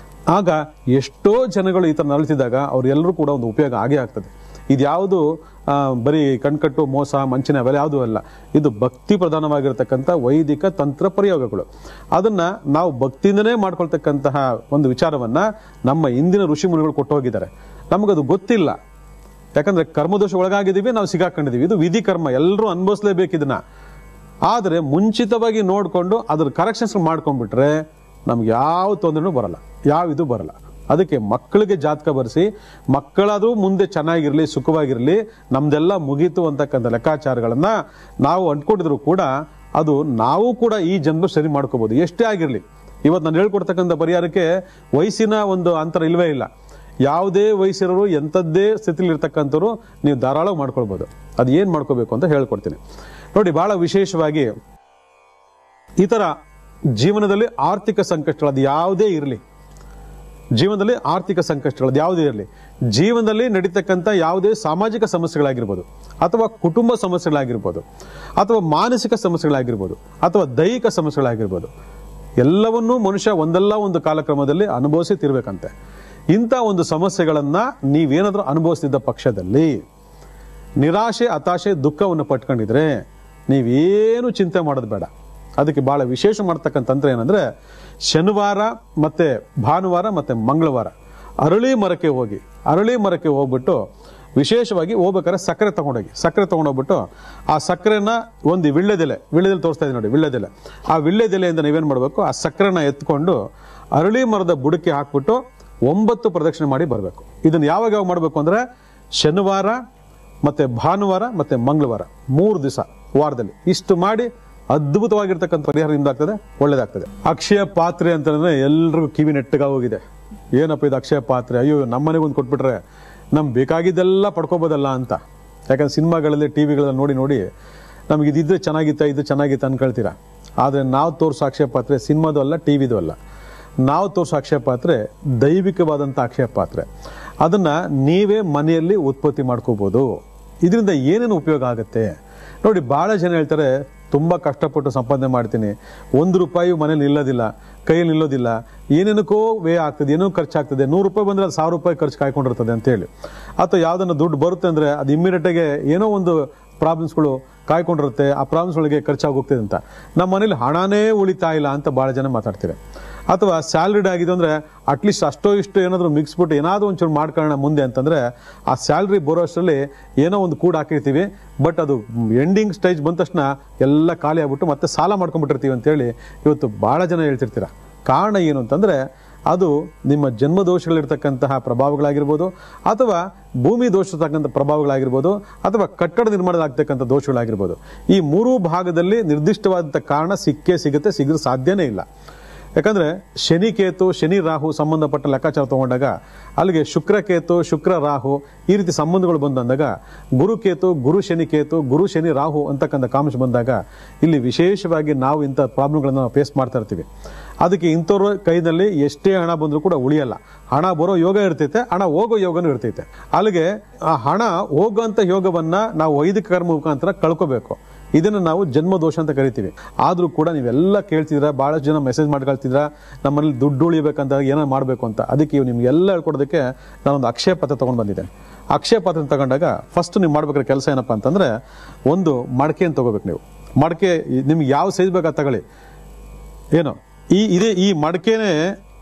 Speaker 1: ಆಗ ಎಷ್ಟೋ ಜನಗಳು ಈ ತರ ನರಳಿಸಿದಾಗ ಅವ್ರೆಲ್ಲರೂ ಕೂಡ ಒಂದು ಉಪಯೋಗ ಆಗೇ ಆಗ್ತದೆ. ಇದ್ಯಾವುದು ಬರೀ ಕಣ್ಕಟ್ಟು, ಮೋಸ, ಮಂಚಿನ ಅವೆಲ್ಲ ಯಾವುದೂ ಅಲ್ಲ. ಇದು ಭಕ್ತಿ ಪ್ರಧಾನವಾಗಿರತಕ್ಕಂಥ ವೈದಿಕ ತಂತ್ರ ಪ್ರಯೋಗಗಳು. ಅದನ್ನ ನಾವು ಭಕ್ತಿಯಿಂದನೇ ಮಾಡ್ಕೊಳ್ತಕ್ಕಂತಹ ಒಂದು ವಿಚಾರವನ್ನ ನಮ್ಮ ಇಂದಿನ ಋಷಿ ಮುನಿಗಳು ಕೊಟ್ಟು ಹೋಗಿದ್ದಾರೆ. ನಮಗದು ಗೊತ್ತಿಲ್ಲ, ಯಾಕಂದ್ರೆ ಕರ್ಮದೋಷ ಒಳಗಾಗಿದ್ದೀವಿ, ನಾವು ಸಿಗಾಕೊಂಡಿದೀವಿ. ಇದು ವಿಧಿ ಕರ್ಮ, ಎಲ್ಲರೂ ಅನುಭವಿಸ್ಲೇಬೇಕು ಇದನ್ನ. ಆದರೆ ಮುಂಚಿತವಾಗಿ ನೋಡ್ಕೊಂಡು ಅದ್ರ ಕರೆಕ್ಷನ್ಸ್ ಮಾಡ್ಕೊಂಡ್ಬಿಟ್ರೆ ನಮ್ಗೆ ಯಾವ ತೊಂದರೆನೂ ಬರಲ್ಲ, ಇದು ಬರಲ್ಲ. ಅದಕ್ಕೆ ಮಕ್ಕಳಿಗೆ ಜಾತಕ ಬರೆಸಿ, ಮಕ್ಕಳಾದ್ರೂ ಮುಂದೆ ಚೆನ್ನಾಗಿರ್ಲಿ, ಸುಖವಾಗಿರ್ಲಿ, ನಮ್ದೆಲ್ಲ ಮುಗೀತು ಅಂತಕ್ಕಂಥ ಲೆಕ್ಕಾಚಾರಗಳನ್ನ ನಾವು ಅಂದ್ಕೊಂಡಿದ್ರು ಕೂಡ ಅದು ನಾವು ಕೂಡ ಈ ಜನ್ಮ ಸರಿ ಮಾಡ್ಕೋಬಹುದು, ಎಷ್ಟೇ ಆಗಿರ್ಲಿ. ಇವತ್ತು ನಾನು ಹೇಳ್ಕೊಡ್ತಕ್ಕಂಥ ಪರಿಹಾರಕ್ಕೆ ವಯಸ್ಸಿನ ಒಂದು ಅಂತರ ಇಲ್ವೇ ಇಲ್ಲ. ಯಾವುದೇ ವಯಸ್ಸಿರೋರು, ಎಂಥದ್ದೇ ಸ್ಥಿತಿಲಿ ಇರ್ತಕ್ಕಂಥವ್ರು ನೀವು ಧಾರಾಳ ಮಾಡ್ಕೊಳ್ಬಹುದು. ಅದು ಏನ್ ಮಾಡ್ಕೋಬೇಕು ಅಂತ ಹೇಳ್ಕೊಡ್ತೀನಿ ನೋಡಿ. ಬಹಳ ವಿಶೇಷವಾಗಿ ಈ ತರ ಜೀವನದಲ್ಲಿ ಆರ್ಥಿಕ ಸಂಕಷ್ಟಗಳದ್ದು ಯಾವುದೇ ಇರಲಿ, ಜೀವನದಲ್ಲಿ ಆರ್ಥಿಕ ಸಂಕಷ್ಟಗಳದ್ದು ಯಾವುದೇ ಇರಲಿ, ಜೀವನದಲ್ಲಿ ನಡೀತಕ್ಕಂಥ ಯಾವುದೇ ಸಾಮಾಜಿಕ ಸಮಸ್ಯೆಗಳಾಗಿರ್ಬೋದು, ಅಥವಾ ಕುಟುಂಬ ಸಮಸ್ಯೆಗಳಾಗಿರ್ಬೋದು, ಅಥವಾ ಮಾನಸಿಕ ಸಮಸ್ಯೆಗಳಾಗಿರ್ಬೋದು, ಅಥವಾ ದೈಹಿಕ ಸಮಸ್ಯೆಗಳಾಗಿರ್ಬೋದು, ಎಲ್ಲವನ್ನೂ ಮನುಷ್ಯ ಒಂದಲ್ಲ ಒಂದು ಕಾಲಕ್ರಮದಲ್ಲಿ ಅನುಭವಿಸಿ ತಿರ್ಬೇಕಂತೆ. ಇಂಥ ಒಂದು ಸಮಸ್ಯೆಗಳನ್ನ ನೀವೇನಾದ್ರೂ ಅನುಭವಿಸ್ತಿದ್ದ ಪಕ್ಷದಲ್ಲಿ ನಿರಾಶೆ, ಹತಾಶೆ, ದುಃಖವನ್ನು ಪಟ್ಕೊಂಡಿದ್ರೆ ನೀವೇನು ಚಿಂತೆ ಮಾಡೋದು ಬೇಡ. ಅದಕ್ಕೆ ಬಹಳ ವಿಶೇಷ ಮಾಡ್ತಕ್ಕಂಥ ತಂತ್ರ ಏನಂದ್ರೆ, ಶನಿವಾರ ಮತ್ತೆ ಭಾನುವಾರ ಮತ್ತೆ ಮಂಗಳವಾರ ಅರಳಿ ಮರಕ್ಕೆ ಹೋಗ್ಬಿಟ್ಟು ವಿಶೇಷವಾಗಿ ಹೋಗ್ಬೇಕಾದ್ರೆ ಸಕ್ಕರೆ ತಗೊಂಡೋಗ್ಬಿಟ್ಟು ಆ ಸಕ್ಕರೆನ ಒಂದು ವಿಳ್ಳೆದೆಲೆ ತೋರಿಸ್ತಾ ಇದೆ ನೋಡಿ, ವಿಳ್ಳೆದೆಲೆ. ಆ ವಿಳ್ಳೆದೆಲೆಯಿಂದ ನೀವೇನ್ ಮಾಡ್ಬೇಕು, ಆ ಸಕ್ಕರೆನ ಎತ್ಕೊಂಡು ಅರಳಿ ಮರದ ಬುಡಕ್ಕೆ ಹಾಕ್ಬಿಟ್ಟು 9 ಪ್ರದಕ್ಷಿಣೆ ಮಾಡಿ ಬರಬೇಕು. ಇದನ್ನ ಯಾವಾಗ ಮಾಡ್ಬೇಕು ಅಂದ್ರೆ ಶನಿವಾರ ಮತ್ತೆ ಭಾನುವಾರ ಮತ್ತೆ ಮಂಗಳವಾರ 3 ದಿವಸ ವಾರದಲ್ಲಿ ಇಷ್ಟು ಮಾಡಿ ಅದ್ಭುತವಾಗಿರ್ತಕ್ಕಂಥ ಪರಿಹಾರ ಆಗ್ತದೆ, ಒಳ್ಳೇದಾಗ್ತದೆ. ಅಕ್ಷಯ ಪಾತ್ರೆ ಅಂತಂದ್ರೆ ಎಲ್ರಿಗೂ ಕಿವಿ ನೆಟ್ಟಗ ಹೋಗಿದೆ. ಏನಪ್ಪ ಇದು ಅಕ್ಷಯ ಪಾತ್ರೆ, ಅಯ್ಯೋ ನಮ್ಮನೆಗೆ ಒಂದು ಕೊಟ್ಬಿಟ್ರೆ ನಮ್ಗೆ ಬೇಕಾಗಿದ್ದೆಲ್ಲ ಪಡ್ಕೋಬೋದಲ್ಲ ಅಂತ. ಯಾಕಂದ್ರೆ ಸಿನಿಮಾಗಳಲ್ಲಿ, ಟಿವಿಗಳಲ್ಲಿ ನೋಡಿ ನಮ್ಗೆ ಇದು ಚೆನ್ನಾಗಿತ್ತ ಅನ್ಕೊಳ್ತೀರಾ. ಆದ್ರೆ ನಾವು ತೋರಿಸೋ ಅಕ್ಷಯ ಪಾತ್ರೆ ಸಿನಿಮಾದು ಅಲ್ಲ, ಟಿವಿದು ಅಲ್ಲ. ನಾವು ತೋರಿಸೋ ಅಕ್ಷಯ ಪಾತ್ರೆ ದೈವಿಕವಾದಂಥ ಅಕ್ಷಯ ಪಾತ್ರೆ. ಅದನ್ನ ನೀವೇ ಮನೆಯಲ್ಲಿ ಉತ್ಪತ್ತಿ ಮಾಡ್ಕೋಬಹುದು. ಇದರಿಂದ ಏನೇನು ಉಪಯೋಗ ಆಗುತ್ತೆ ನೋಡಿ. ಬಹಳ ಜನ ಹೇಳ್ತಾರೆ, ತುಂಬಾ ಕಷ್ಟಪಟ್ಟು ಸಂಪಾದನೆ ಮಾಡ್ತೀನಿ, 1 ರೂಪಾಯಿ ಮನೇಲಿ ನಿಲ್ಲೋದಿಲ್ಲ, ಕೈಯಲ್ಲಿ ನಿಲ್ಲೋದಿಲ್ಲ, ಏನೇನಕ್ಕೋ ವೇ ಆಗ್ತದೆ, ಏನೋ ಖರ್ಚಾಗ್ತದೆ, 100 ರೂಪಾಯಿ ಬಂದ್ರೆ ಅದು 1000 ರೂಪಾಯಿ ಖರ್ಚು ಕಾಯ್ಕೊಂಡಿರ್ತದೆ ಅಂತ ಹೇಳಿ. ಅಥವಾ ಯಾವ್ದನ್ನ ದುಡ್ಡು ಬರುತ್ತೆ ಅಂದ್ರೆ ಅದು ಇಮ್ಮಿಡಿಯೇಟ್ ಆಗಿ ಏನೋ ಒಂದು ಪ್ರಾಬ್ಲಮ್ಸ್ಗಳು ಕಾಯ್ಕೊಂಡಿರುತ್ತೆ, ಆ ಪ್ರಾಬ್ಲಮ್ಸ್ ಒಳಗೆ ಖರ್ಚಾಗಿ ಹೋಗ್ತದೆ ಅಂತ. ನಮ್ಮ ಮನೇಲಿ ಹಣನೇ ಉಳಿತಾ ಇಲ್ಲ ಅಂತ ಬಹಳ ಜನ ಮಾತಾಡ್ತಾರೆ. ಅಥವಾ ಸ್ಯಾಲ್ರಿಡ್ ಆಗಿದೆ ಅಂದ್ರೆ ಅಟ್ಲೀಸ್ಟ್ ಅಷ್ಟೋ ಇಷ್ಟು ಏನಾದ್ರು ಮಿಕ್ಸ್ಬಿಟ್ಟು ಏನಾದ್ರು ಒಂಚೂರು ಮಾಡ್ಕೊಳ್ಳೋಣ ಮುಂದೆ ಅಂತಂದ್ರೆ ಆ ಸ್ಯಾಲ್ರಿ ಬರೋ ಅಷ್ಟರಲ್ಲಿ ಏನೋ ಒಂದು ಕೂಡ ಹಾಕಿರ್ತೀವಿ. ಬಟ್ ಅದು ಎಂಡಿಂಗ್ ಸ್ಟೇಜ್ ಬಂದ ತಕ್ಷಣ ಎಲ್ಲ ಖಾಲಿ ಆಗ್ಬಿಟ್ಟು ಮತ್ತೆ ಸಾಲ ಮಾಡ್ಕೊಂಡ್ಬಿಟ್ಟಿರ್ತೀವಿ ಅಂತೇಳಿ ಇವತ್ತು ಬಹಳ ಜನ ಹೇಳ್ತಿರ್ತೀರ. ಕಾರಣ ಏನು ಅಂತಂದ್ರೆ ಅದು ನಿಮ್ಮ ಜನ್ಮದೋಷಗಳಿರ್ತಕ್ಕಂತಹ ಪ್ರಭಾವಗಳಾಗಿರ್ಬೋದು, ಅಥವಾ ಭೂಮಿ ದೋಷತಕ್ಕಂಥ ಪ್ರಭಾವಗಳಾಗಿರ್ಬೋದು, ಅಥವಾ ಕಟ್ಟಡ ನಿರ್ಮಾಣದಾಗ್ತಕ್ಕಂಥ ದೋಷಗಳಾಗಿರ್ಬೋದು. ಈ 3 ಭಾಗದಲ್ಲಿ ನಿರ್ದಿಷ್ಟವಾದಂಥ ಕಾರಣ ಸಿಗುತ್ತೆ, ಸಿಗಲು ಸಾಧ್ಯನೇ ಇಲ್ಲ. ಯಾಕಂದ್ರೆ ಶನಿ ಕೇತು, ಶನಿ ರಾಹು ಸಂಬಂಧಪಟ್ಟ ಲೆಕ್ಕಾಚಾರ ತಗೊಂಡಾಗ ಅಲ್ಲಿಗೆ ಶುಕ್ರ ಕೇತು, ಶುಕ್ರ ರಾಹು ಈ ರೀತಿ ಸಂಬಂಧಗಳು ಬಂದಾಗ ಗುರು ಕೇತು, ಗುರು ಶನಿ ಕೇತು, ಗುರು ಶನಿ ರಾಹು ಅಂತಕ್ಕಂಥ ಕಾಂಬಿನೇಷನ್ ಬಂದಾಗ ಇಲ್ಲಿ ವಿಶೇಷವಾಗಿ ನಾವು ಇಂಥ ಪ್ರಾಬ್ಲಮ್ಗಳನ್ನ ಫೇಸ್ ಮಾಡ್ತಾ ಇರ್ತೀವಿ. ಅದಕ್ಕೆ ಇಂಥವ್ರ ಕೈನಲ್ಲಿ ಎಷ್ಟೇ ಹಣ ಬಂದರೂ ಕೂಡ ಉಳಿಯಲ್ಲ. ಹಣ ಬರೋ ಯೋಗ ಇರ್ತೈತೆ, ಹಣ ಹೋಗೋ ಯೋಗನೂ ಇರ್ತೈತೆ. ಅಲ್ಲಿಗೆ ಆ ಹಣ ಹೋಗೋಂಥ ಯೋಗವನ್ನ ನಾವು ವೈದಿಕ ಕರ್ಮ ಮುಖಾಂತರ ಕಳ್ಕೋಬೇಕು. ಇದನ್ನು ನಾವು ಜನ್ಮದೋಷ ಅಂತ ಕರಿತೀವಿ. ಆದ್ರೂ ಕೂಡ ನೀವೆಲ್ಲ ಕೇಳ್ತಿದ್ರ, ಬಹಳಷ್ಟು ಜನ ಮೆಸೇಜ್ ಮಾಡ್ಕೊಳ್ತಿದ್ರ ನಮ್ಮಲ್ಲಿ ದುಡ್ಡು ಉಳಿಬೇಕಂತ, ಏನೋ ಮಾಡಬೇಕು ಅಂತ. ಅದಕ್ಕೆ ನಿಮ್ಗೆಲ್ಲ ಹೇಳ್ಕೊಡೋದಕ್ಕೆ ನಾನೊಂದು ಅಕ್ಷಯ ಪಾತ್ರ ತಗೊಂಡು ಬಂದಿದ್ದೇನೆ. ಅಕ್ಷಯ ಪಾತ್ರ ತಗೊಂಡಾಗ ಫಸ್ಟ್ ನೀವು ಮಾಡ್ಬೇಕಾದ್ರೆ ಕೆಲಸ ಏನಪ್ಪಾ ಅಂತಂದ್ರೆ, ಒಂದು ಮಡಕೆಯನ್ನು ತಗೋಬೇಕು. ನೀವು ಮಡಕೆ ನಿಮ್ಗೆ ಯಾವ ಸೈಜ್ ಬೇಕಾ ತಗೊಳ್ಳಿ. ಏನು ಈ ಮಡಕೆನೇ,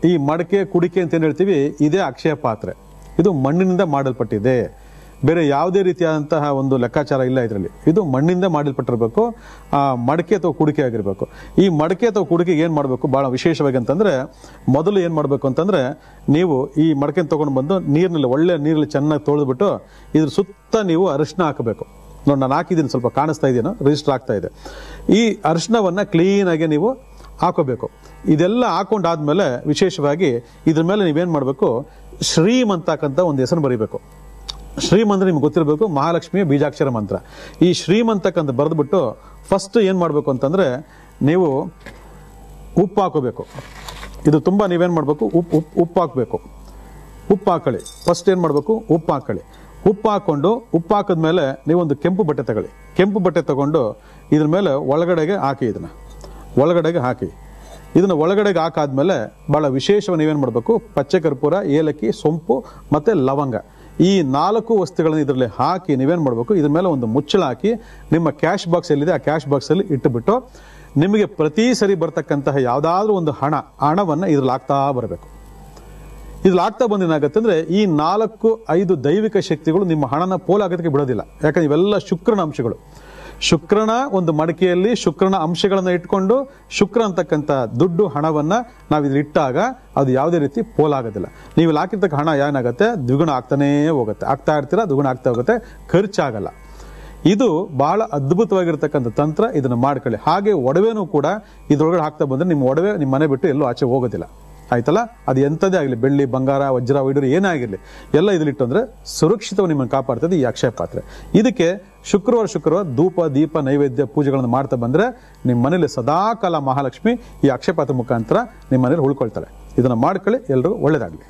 Speaker 1: ಈ ಮಡಕೆ ಕುಡಿಕೆ ಅಂತ ಏನ್ ಹೇಳ್ತೀವಿ, ಇದೇ ಅಕ್ಷಯ ಪಾತ್ರೆ. ಇದು ಮಣ್ಣಿನಿಂದ ಮಾಡಲ್ಪಟ್ಟಿದೆ, ಬೇರೆ ಯಾವುದೇ ರೀತಿಯಾದಂತಹ ಒಂದು ಲೆಕ್ಕಾಚಾರ ಇಲ್ಲ ಇದರಲ್ಲಿ. ಇದು ಮಣ್ಣಿಂದ ಮಾಡಲ್ಪಟ್ಟಿರಬೇಕು. ಆ ಮಡಕೆ ಅಥವಾ ಕುಡಿಕೆ ಆಗಿರ್ಬೇಕು. ಈ ಮಡಕೆ ಅಥವಾ ಕುಡಿಕೆಗೆ ಏನ್ ಮಾಡಬೇಕು ಬಹಳ ವಿಶೇಷವಾಗಿ ಅಂತಂದ್ರೆ, ಮೊದಲು ಏನ್ ಮಾಡಬೇಕು ಅಂತಂದ್ರೆ, ನೀವು ಈ ಮಡಕೆ ತಗೊಂಡು ಬಂದು ನೀರಿನಲ್ಲಿ, ಒಳ್ಳೆ ನೀರಲ್ಲಿ ಚೆನ್ನಾಗಿ ತೊಳೆದ್ಬಿಟ್ಟು ಇದ್ರ ಸುತ್ತ ನೀವು ಅರಿಶಿನ ಹಾಕಬೇಕು. ನೋಡಿ, ನಾನು ಹಾಕಿದ್ದೀನಿ, ಸ್ವಲ್ಪ ಕಾಣಿಸ್ತಾ ಇದೆಯೋ, ರಿಜಿಸ್ಟರ್ ಆಗ್ತಾ ಇದೆ. ಈ ಅರಿಶಿನವನ್ನ ಕ್ಲೀನ್ ಆಗಿ ನೀವು ಹಾಕೋಬೇಕು. ಇದೆಲ್ಲ ಹಾಕೊಂಡಾದ್ಮೇಲೆ ವಿಶೇಷವಾಗಿ ಇದ್ರ ಮೇಲೆ ನೀವೇನ್ ಮಾಡಬೇಕು, ಶ್ರೀಮ್ ಅಂತಕ್ಕಂಥ ಒಂದು ಹೆಸರು ಬರೀಬೇಕು. ಶ್ರೀಮ್ ಅಂದ್ರೆ ನಿಮ್ಗೆ ಗೊತ್ತಿರಬೇಕು, ಮಹಾಲಕ್ಷ್ಮಿಯ ಬೀಜಾಕ್ಷರ ಮಂತ್ರ. ಈ ಶ್ರೀಮ್ ಅಂತಕ್ಕಂಥ ಬರೆದ್ಬಿಟ್ಟು ಫಸ್ಟ್ ಏನ್ ಮಾಡ್ಬೇಕು ಅಂತಂದ್ರೆ, ನೀವು ಉಪ್ಪು ಹಾಕೋಬೇಕು. ಇದು ತುಂಬಾ ನೀವೇನ್ ಮಾಡ್ಬೇಕು, ಉಪ್ಪು ಹಾಕ್ಬೇಕು. ಉಪ್ಪು ಹಾಕೊಳ್ಳಿ. ಫಸ್ಟ್ ಏನ್ ಮಾಡ್ಬೇಕು, ಉಪ್ಪು ಹಾಕೊಳ್ಳಿ. ಉಪ್ಪು ಹಾಕೊಂಡು, ಉಪ್ಪು ಹಾಕಿದ್ಮೇಲೆ ನೀವೊಂದು ಕೆಂಪು ಬಟ್ಟೆ ತಗೊಳ್ಳಿ. ಕೆಂಪು ಬಟ್ಟೆ ತಗೊಂಡು ಇದ್ರ ಮೇಲೆ ಒಳಗಡೆಗೆ ಹಾಕಿ. ಇದನ್ನ ಒಳಗಡೆಗೆ ಹಾಕಿ. ಇದನ್ನ ಒಳಗಡೆಗೆ ಹಾಕಾದ್ಮೇಲೆ ಬಹಳ ವಿಶೇಷವಾಗಿ ನೀವೇನ್ ಮಾಡಬೇಕು, ಪಚ್ಚೆ ಕರ್ಪೂರ, ಏಲಕ್ಕಿ, ಸೊಂಪು ಮತ್ತೆ ಲವಂಗ, ಈ 4 ವಸ್ತುಗಳನ್ನ ಇದರಲ್ಲಿ ಹಾಕಿ ನೀವೇನ್ ಮಾಡಬೇಕು, ಇದ್ರ ಮೇಲೆ ಒಂದು ಮುಚ್ಚಳ ಹಾಕಿ ನಿಮ್ಮ ಕ್ಯಾಶ್ ಬಾಕ್ಸ್ ಎಲ್ಲಿದೆ ಆ ಕ್ಯಾಶ್ ಬಾಕ್ಸ್ ಅಲ್ಲಿ ಇಟ್ಟುಬಿಟ್ಟು, ನಿಮಗೆ ಪ್ರತಿ ಸರಿ ಬರ್ತಕ್ಕಂತಹ ಯಾವ್ದಾದ್ರೂ ಒಂದು ಹಣವನ್ನ ಇದ್ರಲ್ಲಿ ಹಾಕ್ತಾ ಬರಬೇಕು. ಇದ್ರಲ್ಲಿ ಆಗ್ತಾ ಬಂದೇನಾಗತ್ತೆ ಅಂದ್ರೆ, ಈ 4-5 ದೈವಿಕ ಶಕ್ತಿಗಳು ನಿಮ್ಮ ಹಣನ ಪೋಲಾಗೋದಕ್ಕೆ ಬಿಡೋದಿಲ್ಲ. ಯಾಕಂದ್ರೆ ಇವೆಲ್ಲ ಶುಕ್ರನ ಅಂಶಗಳು. ಶುಕ್ರನ ಒಂದು ಮಡಿಕೆಯಲ್ಲಿ ಶುಕ್ರನ ಅಂಶಗಳನ್ನ ಇಟ್ಕೊಂಡು, ಶುಕ್ರ ಅಂತಕ್ಕಂಥ ದುಡ್ಡು ಹಣವನ್ನ ನಾವು ಇಲ್ಲಿ ಇಟ್ಟಾಗ ಅದು ಯಾವುದೇ ರೀತಿ ಪೋಲಾಗೋದಿಲ್ಲ. ನೀವು ಇಲ್ಲಿ ಹಾಕಿರ್ತಕ್ಕ ಹಣ ಏನಾಗುತ್ತೆ, ದ್ವಿಗುಣ ಆಗ್ತಾನೇ ಹೋಗುತ್ತೆ. ಆಗ್ತಾ ಇರ್ತೀರಾ, ದ್ವಿಗುಣ ಆಗ್ತಾ ಹೋಗುತ್ತೆ, ಖರ್ಚಾಗಲ್ಲ. ಇದು ಬಹಳ ಅದ್ಭುತವಾಗಿರ್ತಕ್ಕಂಥ ತಂತ್ರ. ಇದನ್ನ ಮಾಡ್ಕೊಳ್ಳಿ. ಹಾಗೆ ಒಡವೆನೂ ಕೂಡ ಇದ್ರೊಳಗಡೆ ಹಾಕ್ತಾ ಬಂದ್ರೆ ನಿಮ್ಮ ಒಡವೆ ನಿಮ್ಮ ಮನೆ ಬಿಟ್ಟು ಎಲ್ಲೂ ಆಚೆ ಹೋಗೋದಿಲ್ಲ. ಆಯ್ತಲ್ಲ, ಅದು ಎಂಥದೇ ಆಗಲಿ, ಬೆಳ್ಳಿ, ಬಂಗಾರ, ವಜ್ರ, ವೈಡೂರು ಏನೇ ಆಗಿರಲಿ, ಎಲ್ಲ ಇದಲ್ಲಿಟ್ಟು ಅಂದ್ರೆ ಸುರಕ್ಷಿತವಾಗಿ ನಿಮ್ಮನ್ನು ಕಾಪಾಡ್ತದೆ ಈ ಅಕ್ಷಯ ಪಾತ್ರೆ. ಇದಕ್ಕೆ ಶುಕ್ರವಾರ ಧೂಪ, ದೀಪ, ನೈವೇದ್ಯ, ಪೂಜೆಗಳನ್ನು ಮಾಡ್ತಾ ಬಂದ್ರೆ ನಿಮ್ಮ ಮನೇಲಿ ಸದಾಕಾಲ ಮಹಾಲಕ್ಷ್ಮಿ ಈ ಅಕ್ಷಯ ಪಾತ್ರೆ ಮುಖಾಂತರ ನಿಮ್ಮ ಮನೇಲಿ ಉಳ್ಕೊಳ್ತಾಳೆ. ಇದನ್ನ ಮಾಡ್ಕೊಳ್ಳಿ. ಎಲ್ರಿಗೂ ಒಳ್ಳೇದಾಗ್ಲಿ.